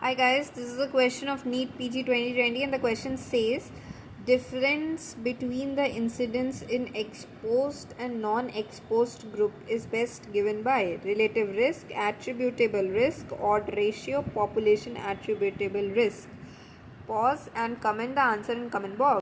Hi guys, this is a question of NEET PG 2020 and the question says difference between the incidence in exposed and non-exposed group is best given by relative risk, attributable risk, odd ratio, population attributable risk. Pause and comment the answer in comment box.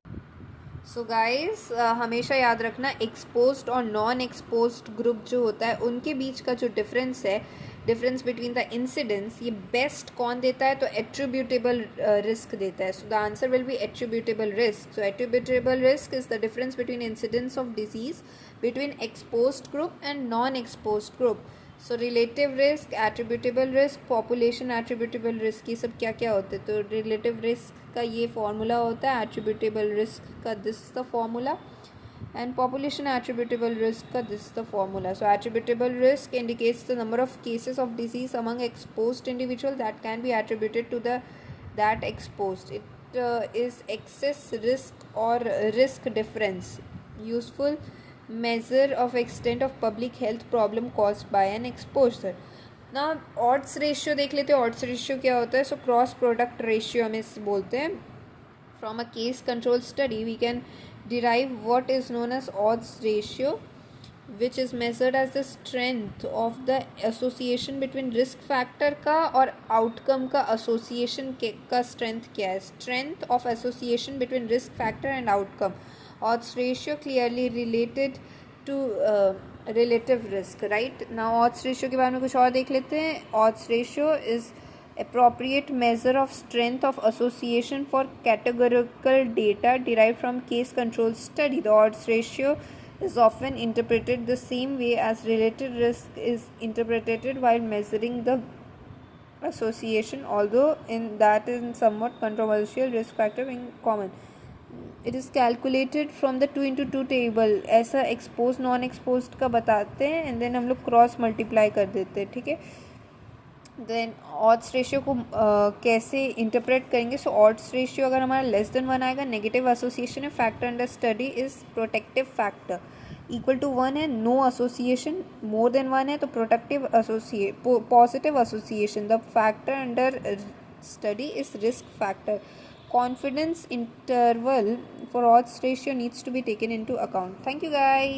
So guys हमेशा याद रखना exposed और non exposed group जो होता है उनके बीच का जो डिफरेंस है, डिफरेंस बिटवीन द इंसिडेंस, ये बेस्ट कौन देता है? तो एट्रीब्यूटेबल रिस्क देता है. So the answer will be attributable risk. So attributable risk is the difference between incidence of disease between exposed group and non exposed group. So relative risk, attributable risk, population attributable risk, ये सब क्या क्या होते हैं? तो relative risk का ये formula होता है, एट्रीब्यूटेबल रिस्क का this is the formula, and population attributable risk का this is the formula. So attributable risk indicates the number of cases of disease among exposed individual that can be attributed to the that exposed. It is excess risk or risk difference, useful measure of extent of public health problem caused by an exposure. ना odds ratio देख लेते हैं. Odds ratio क्या होता है? So cross product ratio हमें बोलते हैं. From a case control study we can derive what is known as odds ratio, which is measured as the strength of the association between risk factor का और outcome का association का strength क्या है? Strength of association between risk factor and outcome. Odds ratio clearly related to relative risk, right? Now odds ratio के बारे में कुछ और देख लेते हैं. Odds ratio is appropriate measure of strength of association for categorical data derived from case control study. The odds ratio is often interpreted the same way as relative risk is interpreted while measuring the association, although that is somewhat controversial risk factor in common. It is calculated from the 2x2 table. ऐसा exposed non exposed का बताते हैं and then हम लोग cross multiply कर देते हैं. ठीक है. देन ऑड्स रेशियो को कैसे इंटरप्रेट करेंगे? सो ऑड्स रेशियो अगर हमारा लेस देन 1 आएगा, नेगेटिव एसोसिएशन है. Factor under study is protective factor. Equal to 1 है, नो एसोसिएशन. मोर देन 1 है तो protective positive association. The factor under study is risk factor. Confidence interval for odds ratio needs to be taken into account. Thank you guys.